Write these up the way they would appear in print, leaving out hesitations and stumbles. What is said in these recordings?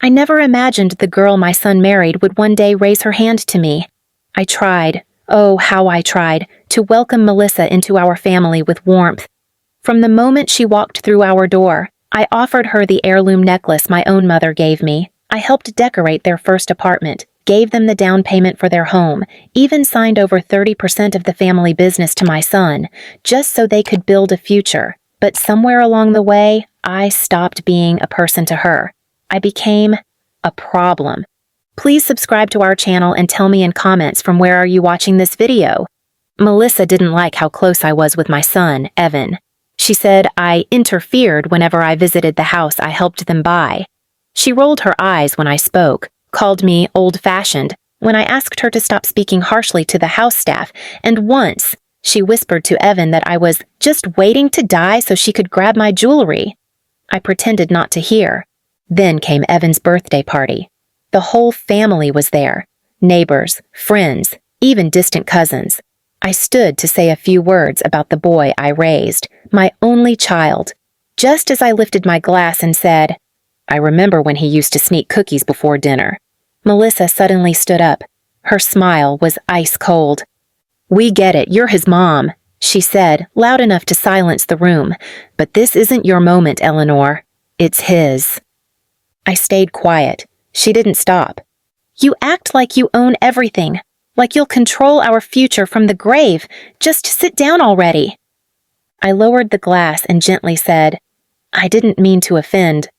I never imagined the girl my son married would one day raise her hand to me. I tried, oh, how I tried, to welcome Melissa into our family with warmth. From the moment she walked through our door, I offered her the heirloom necklace my own mother gave me. I helped decorate their first apartment, gave them the down payment for their home, even signed over 30% of the family business to my son, just so they could build a future. But somewhere along the way, I stopped being a person to her. I became a problem. Please subscribe to our channel and tell me in comments from where are you watching this video. Melissa didn't like how close I was with my son, Evan. She said I interfered whenever I visited the house I helped them buy. She rolled her eyes when I spoke, called me old-fashioned when I asked her to stop speaking harshly to the house staff, and once she whispered to Evan that I was just waiting to die so she could grab my jewelry. I pretended not to hear. Then came Evan's birthday party. The whole family was there. Neighbors, friends, even distant cousins. I stood to say a few words about the boy I raised, my only child, just as I lifted my glass and said, "I remember when he used to sneak cookies before dinner." Melissa suddenly stood up. Her smile was ice cold. "We get it, you're his mom," she said, loud enough to silence the room. "But this isn't your moment, Eleanor. It's his." I stayed quiet. She didn't stop. "You act like you own everything. Like you'll control our future from the grave. Just sit down already." I lowered the glass and gently said, "I didn't mean to offend."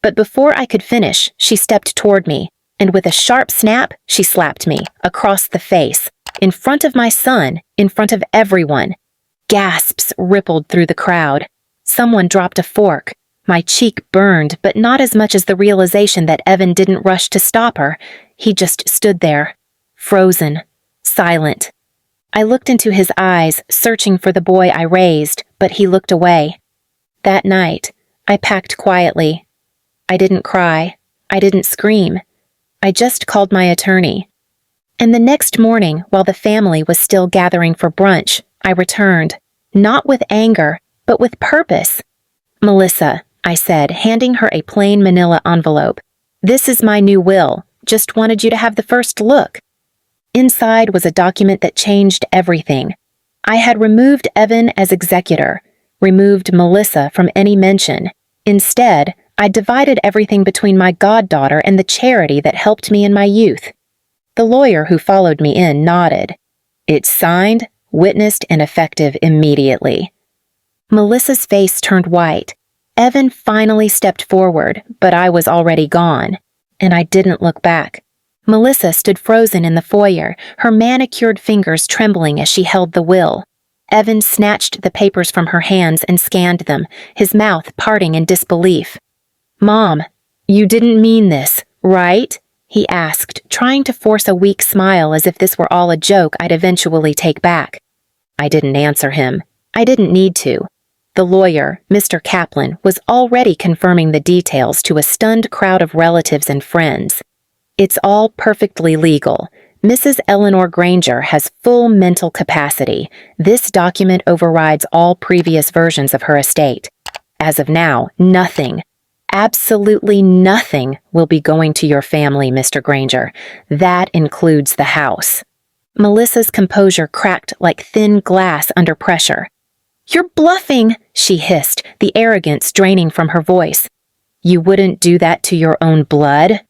But before I could finish, she stepped toward me, and with a sharp snap, she slapped me across the face, in front of my son, in front of everyone. Gasps rippled through the crowd. Someone dropped a fork. My cheek burned, but not as much as the realization that Evan didn't rush to stop her. He just stood there. Frozen, silent. I looked into his eyes, searching for the boy I raised, but he looked away. That night, I packed quietly. I didn't cry. I didn't scream. I just called my attorney. And the next morning, while the family was still gathering for brunch, I returned, not with anger, but with purpose. "Melissa," I said, handing her a plain manila envelope. "This is my new will. Just wanted you to have the first look." Inside was a document that changed everything. I had removed Evan as executor, removed Melissa from any mention. Instead, I divided everything between my goddaughter and the charity that helped me in my youth. The lawyer who followed me in nodded. "It's signed, witnessed, and effective immediately." Melissa's face turned white. Evan finally stepped forward, but I was already gone, and I didn't look back. Melissa stood frozen in the foyer, her manicured fingers trembling as she held the will. Evan snatched the papers from her hands and scanned them, his mouth parting in disbelief. "Mom, you didn't mean this, right?" he asked, trying to force a weak smile as if this were all a joke I'd eventually take back. I didn't answer him. I didn't need to. The lawyer, Mr. Kaplan, was already confirming the details to a stunned crowd of relatives and friends. "It's all perfectly legal. Mrs. Eleanor Granger has full mental capacity. This document overrides all previous versions of her estate. As of now, nothing, absolutely nothing, will be going to your family, Mr. Granger. That includes the house." Melissa's composure cracked like thin glass under pressure. "You're bluffing," she hissed, the arrogance draining from her voice. "You wouldn't do that to your own blood?"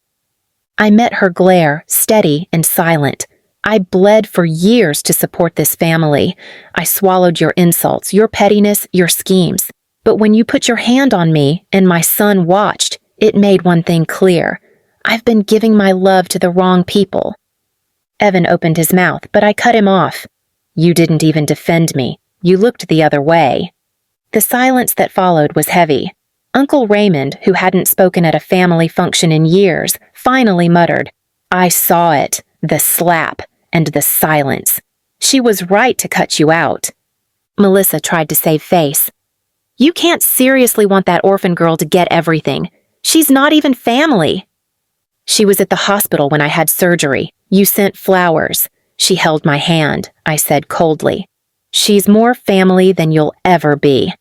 I met her glare, steady and silent. "I bled for years to support this family. I swallowed your insults, your pettiness, your schemes. But when you put your hand on me and my son watched, it made one thing clear. I've been giving my love to the wrong people." Evan opened his mouth, but I cut him off. "You didn't even defend me. You looked the other way." The silence that followed was heavy. Uncle Raymond, who hadn't spoken at a family function in years, finally muttered, "I saw it, the slap, and the silence. She was right to cut you out." Melissa tried to save face. "You can't seriously want that orphan girl to get everything. She's not even family." "She was at the hospital when I had surgery. You sent flowers." She held my hand, I said coldly. "She's more family than you'll ever be."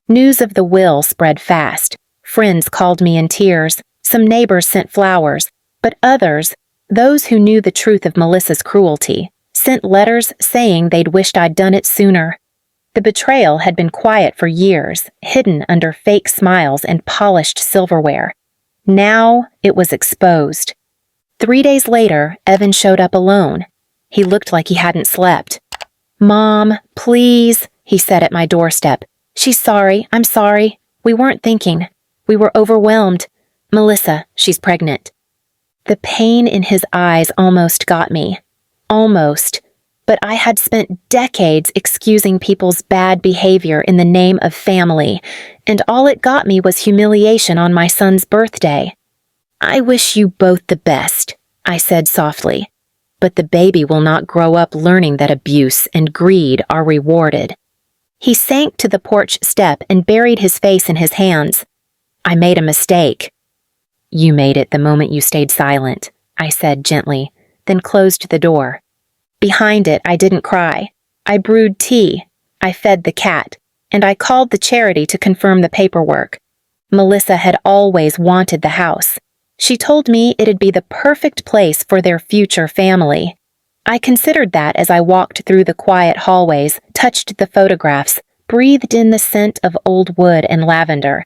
News of the will spread fast. Friends called me in tears. Some neighbors sent flowers, but others, those who knew the truth of Melissa's cruelty, sent letters saying they'd wished I'd done it sooner. The betrayal had been quiet for years, hidden under fake smiles and polished silverware. Now it was exposed. 3 days later, Evan showed up alone. He looked like he hadn't slept. "Mom, please," he said at my doorstep. "She's sorry, I'm sorry. We weren't thinking. We were overwhelmed. Melissa, she's pregnant." The pain in his eyes almost got me. Almost. But I had spent decades excusing people's bad behavior in the name of family, and all it got me was humiliation on my son's birthday. "I wish you both the best," I said softly. "But the baby will not grow up learning that abuse and greed are rewarded." He sank to the porch step and buried his face in his hands. "I made a mistake." "You made it the moment you stayed silent," I said gently, then closed the door. Behind it, I didn't cry. I brewed tea, I fed the cat, and I called the charity to confirm the paperwork. Melissa had always wanted the house. She told me it'd be the perfect place for their future family. I considered that as I walked through the quiet hallways, touched the photographs, breathed in the scent of old wood and lavender.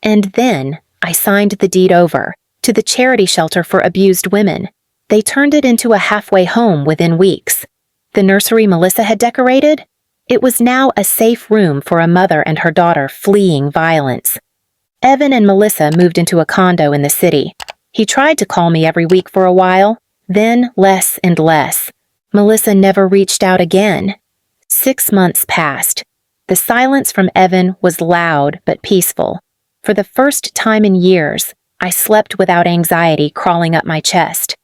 And then I signed the deed over to the charity shelter for abused women. They turned it into a halfway home within weeks. The nursery Melissa had decorated? It was now a safe room for a mother and her daughter fleeing violence. Evan and Melissa moved into a condo in the city. He tried to call me every week for a while, then less and less. Melissa never reached out again. 6 months passed. The silence from Evan was loud but peaceful. For the first time in years, I slept without anxiety crawling up my chest.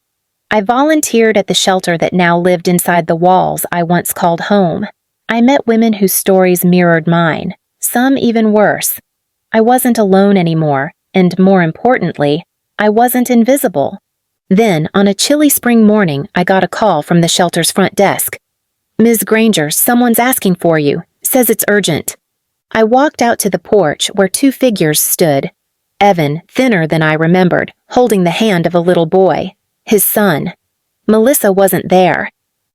I volunteered at the shelter that now lived inside the walls I once called home. I met women whose stories mirrored mine, some even worse. I wasn't alone anymore, and more importantly, I wasn't invisible. Then, on a chilly spring morning, I got a call from the shelter's front desk. "Ms. Granger, someone's asking for you. Says it's urgent." I walked out to the porch where 2 figures stood. Evan, thinner than I remembered, holding the hand of a little boy. His son. Melissa wasn't there.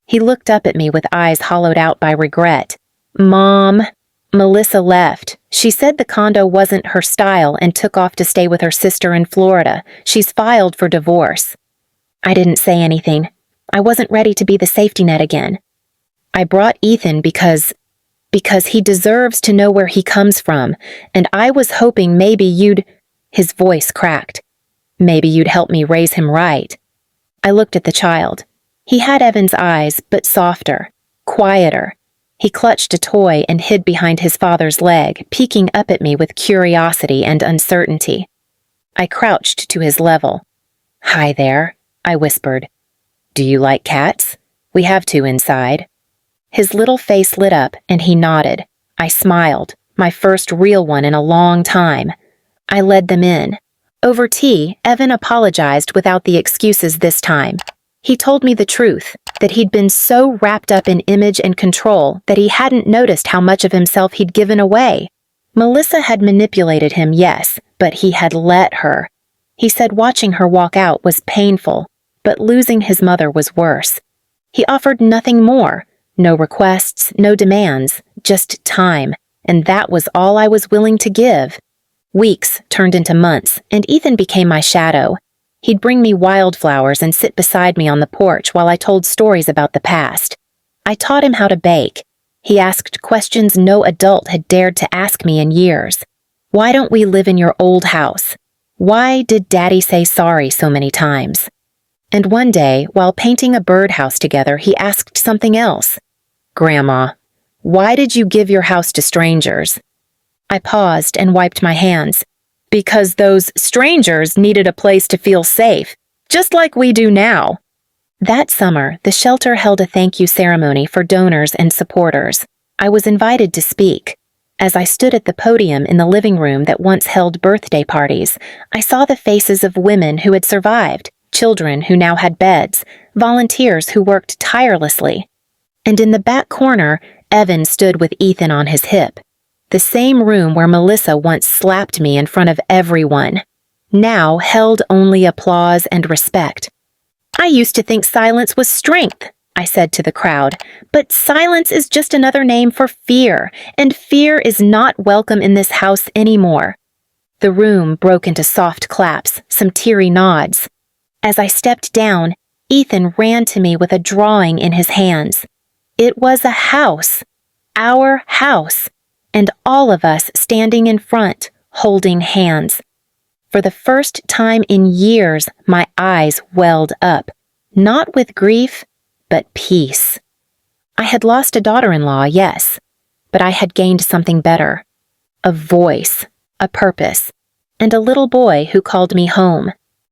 He looked up at me with eyes hollowed out by regret. "Mom." Melissa left. She said the condo wasn't her style and took off to stay with her sister in Florida. She's filed for divorce. I didn't say anything. I wasn't ready to be the safety net again. I brought Ethan because he deserves to know where he comes from, and I was hoping maybe you'd... His voice cracked. "Maybe you'd help me raise him right." I looked at the child. He had Evan's eyes, but softer, quieter. He clutched a toy and hid behind his father's leg, peeking up at me with curiosity and uncertainty. I crouched to his level. "Hi there," I whispered. "Do you like cats? We have 2 inside." His little face lit up, and he nodded. I smiled, my first real one in a long time. I led them in. Over tea, Evan apologized without the excuses this time. He told me the truth, that he'd been so wrapped up in image and control that he hadn't noticed how much of himself he'd given away. Melissa had manipulated him, yes, but he had let her. He said watching her walk out was painful, but losing his mother was worse. He offered nothing more, no requests, no demands, just time, and that was all I was willing to give. Weeks turned into months, and Ethan became my shadow. He'd bring me wildflowers and sit beside me on the porch while I told stories about the past. I taught him how to bake. He asked questions no adult had dared to ask me in years. Why don't we live in your old house? Why did Daddy say sorry so many times? And one day, while painting a birdhouse together, he asked something else. "Grandma, why did you give your house to strangers?" I paused and wiped my hands. "Because those strangers needed a place to feel safe, just like we do now." That summer, the shelter held a thank you ceremony for donors and supporters. I was invited to speak. As I stood at the podium in the living room that once held birthday parties, I saw the faces of women who had survived, children who now had beds, volunteers who worked tirelessly. And in the back corner, Evan stood with Ethan on his hip. The same room where Melissa once slapped me in front of everyone. now held only applause and respect. "I used to think silence was strength," I said to the crowd, "but silence is just another name for fear, and fear is not welcome in this house anymore." The room broke into soft claps, some teary nods. As I stepped down, Ethan ran to me with a drawing in his hands. It was a house, our house, and all of us standing in front, holding hands. For the first time in years, my eyes welled up, not with grief, but peace. I had lost a daughter-in-law, yes, but I had gained something better. A voice, a purpose, and a little boy who called me home.